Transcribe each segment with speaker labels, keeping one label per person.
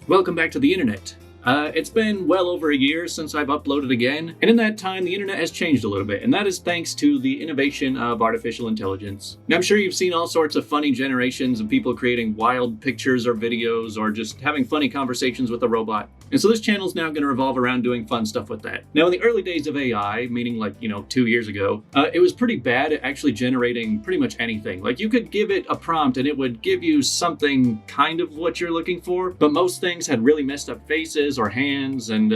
Speaker 1: Welcome back to the internet. It's been well over a year since I've uploaded again, and in that time the internet has changed a little bit, and that is thanks to the innovation of artificial intelligence. Now I'm sure you've seen all sorts of funny generations of people creating wild pictures or videos or just having funny conversations with a robot. And so this channel is now going to revolve around doing fun stuff with that. Now in the early days of AI, meaning 2 years ago, it was pretty bad at actually generating pretty much anything. Like you could give it a prompt and it would give you something kind of what you're looking for, but most things had really messed up faces or hands, and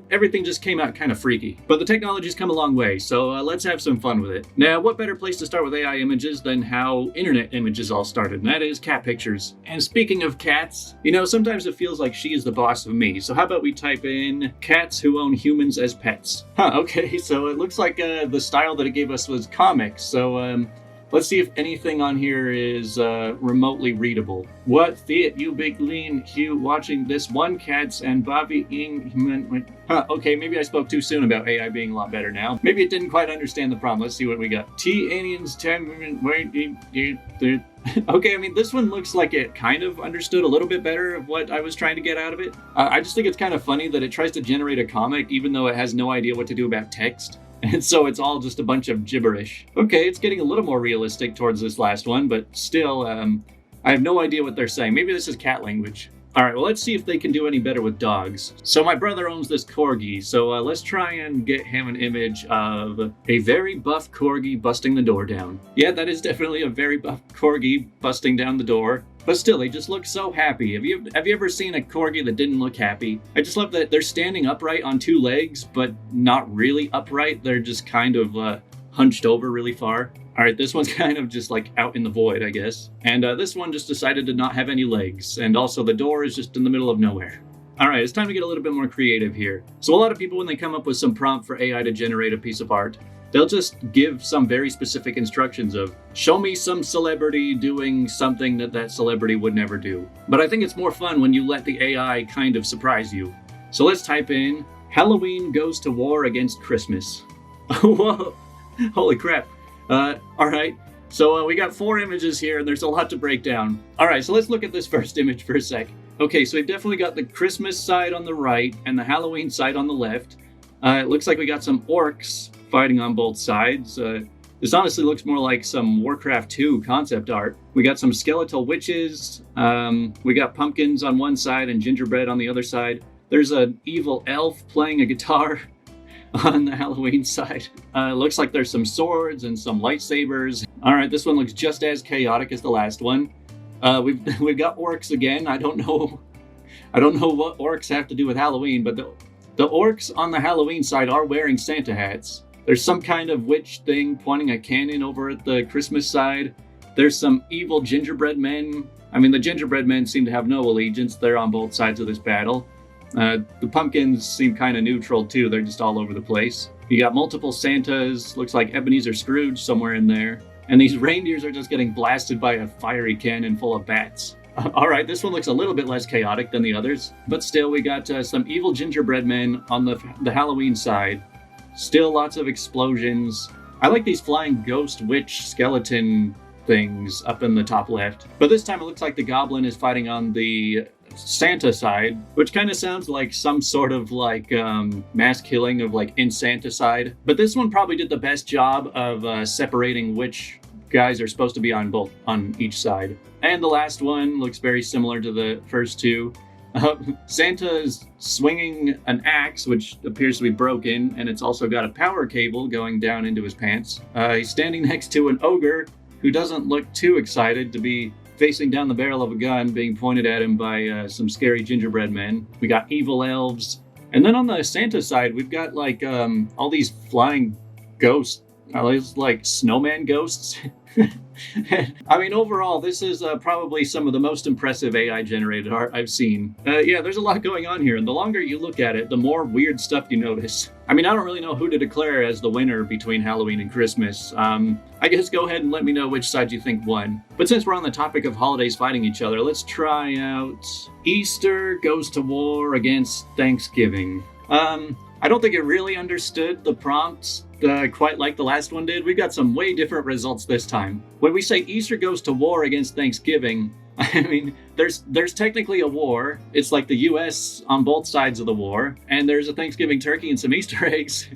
Speaker 1: everything just came out kind of freaky. But the technology's come a long way, so let's have some fun with it. Now, what better place to start with AI images than how internet images all started, and that is cat pictures. And speaking of cats, sometimes it feels like she is the boss of me, so how about we type in cats who own humans as pets? Okay, so it looks like the style that it gave us was comics, so let's see if anything on here is remotely readable. What theat you big lean Hugh watching this one cats and Bobby Ing. Okay, maybe I spoke too soon about AI being a lot better now. Maybe it didn't quite understand the problem. Let's see what we got. T-Aliens 10 Okay, I mean, this one looks like it kind of understood a little bit better of what I was trying to get out of it. I just think it's kind of funny that it tries to generate a comic even though it has no idea what to do about text. And so it's all just a bunch of gibberish. Okay, it's getting a little more realistic towards this last one, but still, I have no idea what they're saying. Maybe this is cat language. All right, well, let's see if they can do any better with dogs. So my brother owns this corgi, so let's try and get him an image of a very buff corgi busting the door down. Yeah, that is definitely a very buff corgi busting down the door. But still, they just look so happy. Have you ever seen a corgi that didn't look happy? I just love that they're standing upright on two legs, but not really upright. They're just kind of hunched over really far. All right, this one's kind of just like out in the void, I guess. And this one just decided to not have any legs. And also the door is just in the middle of nowhere. All right, it's time to get a little bit more creative here. So a lot of people, when they come up with some prompt for AI to generate a piece of art, they'll just give some very specific instructions of, show me some celebrity doing something that celebrity would never do. But I think it's more fun when you let the AI kind of surprise you. So let's type in, Halloween goes to war against Christmas. Whoa, holy crap. All right, so we got 4 images here and there's a lot to break down. All right, so let's look at this first image for a sec. Okay, so we've definitely got the Christmas side on the right and the Halloween side on the left. It looks like we got some orcs fighting on both sides. This honestly looks more like some Warcraft 2 concept art. We got some skeletal witches. We got pumpkins on one side and gingerbread on the other side. There's an evil elf playing a guitar on the Halloween side. It looks like there's some swords and some lightsabers. All right, this one looks just as chaotic as the last one. We've got orcs again. I don't know what orcs have to do with Halloween, but the orcs on the Halloween side are wearing Santa hats. There's some kind of witch thing pointing a cannon over at the Christmas side. There's some evil gingerbread men. I mean, the gingerbread men seem to have no allegiance. They're on both sides of this battle. The pumpkins seem kind of neutral too. They're just all over the place. You got multiple Santas. Looks like Ebenezer Scrooge somewhere in there. And these reindeers are just getting blasted by a fiery cannon full of bats. All right, this one looks a little bit less chaotic than the others. But still, we got some evil gingerbread men on the Halloween side. Still lots of explosions. I like these flying ghost witch skeleton things up in the top left. But this time it looks like the goblin is fighting on the Santa side, which kind of sounds like some sort of mass killing of in Santa side. But this one probably did the best job of separating which guys are supposed to be on each side. And the last one looks very similar to the first two. Santa is swinging an axe, which appears to be broken, and it's also got a power cable going down into his pants. He's standing next to an ogre who doesn't look too excited to be facing down the barrel of a gun being pointed at him by some scary gingerbread men. We got evil elves. And then on the Santa side, we've got all these flying ghosts. These snowman ghosts. I mean, overall, this is probably some of the most impressive AI-generated art I've seen. Yeah, there's a lot going on here, and the longer you look at it, the more weird stuff you notice. I mean, I don't really know who to declare as the winner between Halloween and Christmas. I guess go ahead and let me know which side you think won. But since we're on the topic of holidays fighting each other, let's try out Easter goes to war against Thanksgiving. I don't think it really understood the prompts quite like the last one did. We got some way different results this time. When we say Easter goes to war against Thanksgiving, I mean, there's technically a war. It's like the U.S. on both sides of the war, and there's a Thanksgiving turkey and some Easter eggs.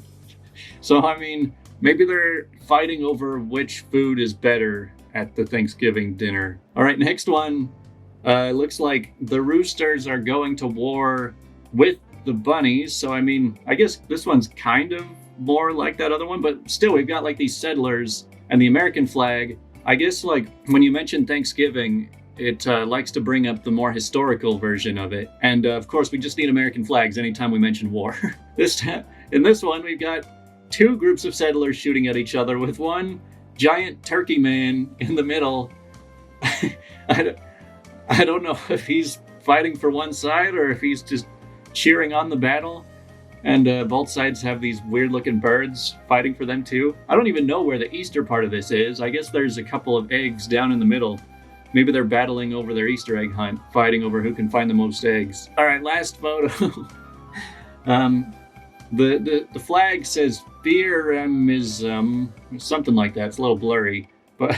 Speaker 1: So, I mean, maybe they're fighting over which food is better at the Thanksgiving dinner. All right, next one. Looks like the roosters are going to war with the bunnies. So, I mean, I guess this one's kind of more like that other one, but still, we've got like these settlers and the American flag. I guess, like, when you mention Thanksgiving, it likes to bring up the more historical version of it. And of course, we just need American flags anytime we mention war. In this one, we've got two groups of settlers shooting at each other with one giant turkey man in the middle. I don't know if he's fighting for one side or if he's just cheering on the battle. And both sides have these weird looking birds fighting for them too. I don't even know where the Easter part of this is. I guess there's a couple of eggs down in the middle. Maybe they're battling over their Easter egg hunt, fighting over who can find the most eggs. All right, last photo. The flag says Fearemism, something like that. It's a little blurry. But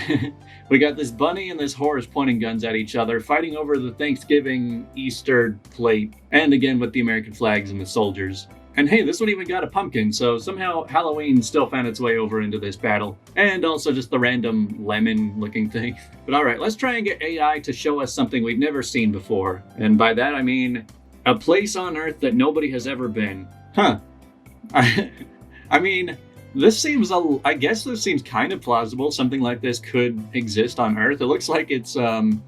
Speaker 1: we got this bunny and this horse pointing guns at each other, fighting over the Thanksgiving Easter plate. And again with the American flags and the soldiers. And hey, this one even got a pumpkin, so somehow Halloween still found its way over into this battle. And also just the random lemon-looking thing. But alright, let's try and get AI to show us something we've never seen before. And by that I mean, a place on Earth that nobody has ever been. Huh. I mean, I guess this seems kind of plausible. Something like this could exist on Earth. It looks like it's, I mean,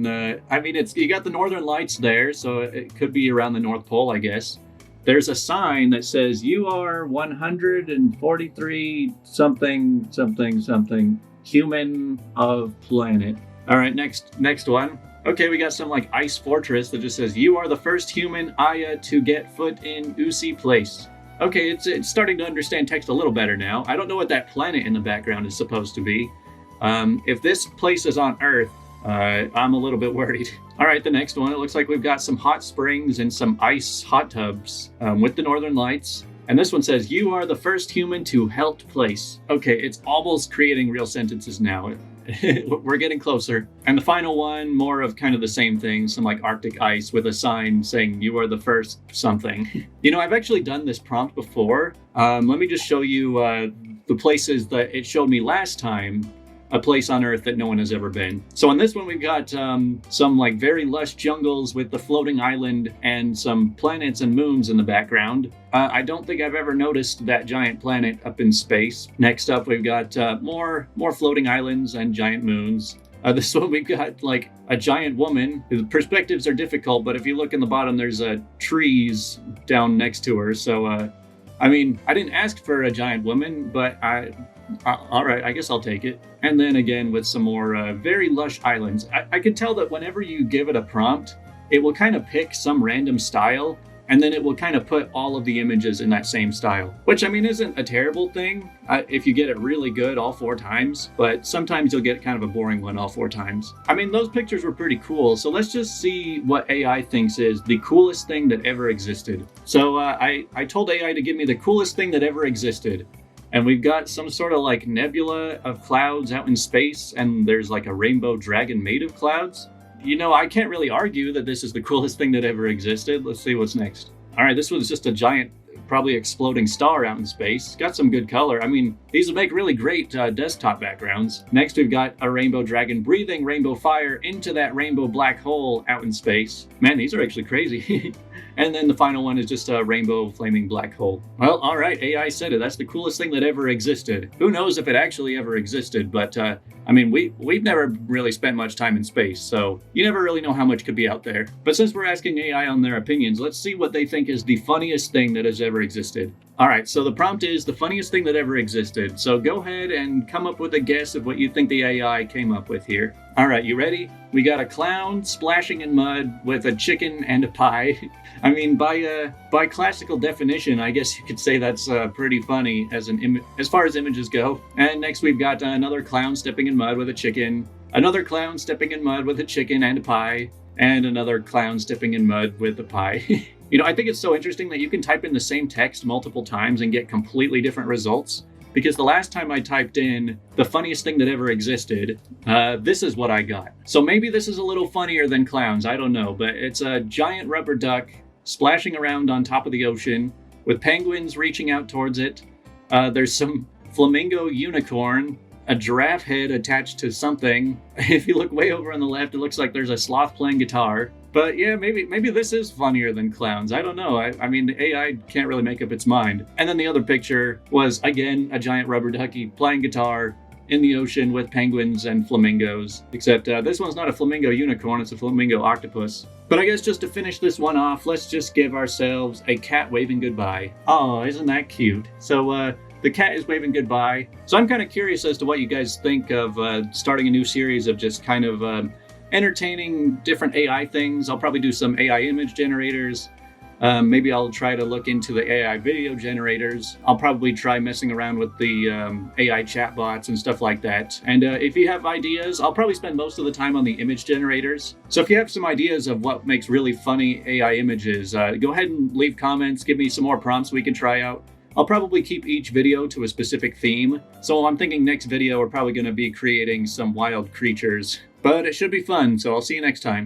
Speaker 1: you got the Northern Lights there, so it could be around the North Pole, I guess. There's a sign that says, you are 143 something, something, something, human of planet. All right, next one. Okay, we got some like ice fortress that just says, you are the first human Aya to get foot in Usi place. Okay, it's starting to understand text a little better now. I don't know what that planet in the background is supposed to be. If this place is on Earth, I'm a little bit worried. All right, the next one, it looks like we've got some hot springs and some ice hot tubs with the Northern Lights. And this one says, you are the first human to Helt place. Okay, it's almost creating real sentences now. We're getting closer. And the final one, more of kind of the same thing, some like Arctic ice with a sign saying, you are the first something. You know, I've actually done this prompt before. Let me just show you the places that it showed me last time. A place on Earth that no one has ever been. So on this one, we've got some like very lush jungles with the floating island and some planets and moons in the background. I don't think I've ever noticed that giant planet up in space. Next up, we've got more floating islands and giant moons. This one, we've got like a giant woman. The perspectives are difficult, but if you look in the bottom, there's trees down next to her. So, I mean, I didn't ask for a giant woman, but all right, I guess I'll take it. And then again with some more very lush islands. I can tell that whenever you give it a prompt, it will kind of pick some random style, and then it will kind of put all of the images in that same style. Which, I mean, isn't a terrible thing if you get it really good all 4 times, but sometimes you'll get kind of a boring one all 4 times. I mean, those pictures were pretty cool, so let's just see what AI thinks is the coolest thing that ever existed. So I told AI to give me the coolest thing that ever existed. And we've got some sort of like nebula of clouds out in space, and there's like a rainbow dragon made of clouds. You know, I can't really argue that this is the coolest thing that ever existed. Let's see what's next. All right, this was just a giant, probably exploding star out in space. Got some good color. I mean, these would make really great desktop backgrounds. Next, we've got a rainbow dragon breathing rainbow fire into that rainbow black hole out in space. Man, these are actually crazy. And then the final one is just a rainbow flaming black hole. Well, all right, AI said it. That's the coolest thing that ever existed. Who knows if it actually ever existed, but I mean, we've never really spent much time in space, so you never really know how much could be out there. But since we're asking AI on their opinions, let's see what they think is the funniest thing that has ever existed. All right, so the prompt is the funniest thing that ever existed. So go ahead and come up with a guess of what you think the AI came up with here. All right, you ready? We got a clown splashing in mud with a chicken and a pie. I mean, by classical definition, I guess you could say that's pretty funny as far as images go. And next we've got another clown stepping in mud with a chicken, another clown stepping in mud with a chicken and a pie, and another clown stepping in mud with a pie. You know, I think it's so interesting that you can type in the same text multiple times and get completely different results. because the last time I typed in the funniest thing that ever existed, this is what I got. So maybe this is a little funnier than clowns, I don't know, but it's a giant rubber duck splashing around on top of the ocean with penguins reaching out towards it. There's some flamingo unicorn, a giraffe head attached to something. If you look way over on the left, it looks like there's a sloth playing guitar. But yeah, maybe this is funnier than clowns. I don't know. I mean, the AI can't really make up its mind. And then the other picture was, again, a giant rubber ducky playing guitar in the ocean with penguins and flamingos. Except this one's not a flamingo unicorn, it's a flamingo octopus. But I guess just to finish this one off, let's just give ourselves a cat waving goodbye. Oh, isn't that cute? So, the cat is waving goodbye. So I'm kind of curious as to what you guys think of starting a new series of just kind of entertaining different AI things. I'll probably do some AI image generators. Maybe I'll try to look into the AI video generators. I'll probably try messing around with the AI chatbots and stuff like that. And if you have ideas, I'll probably spend most of the time on the image generators. So if you have some ideas of what makes really funny AI images, go ahead and leave comments, give me some more prompts we can try out. I'll probably keep each video to a specific theme. So I'm thinking next video we're probably going to be creating some wild creatures. But it should be fun, so I'll see you next time.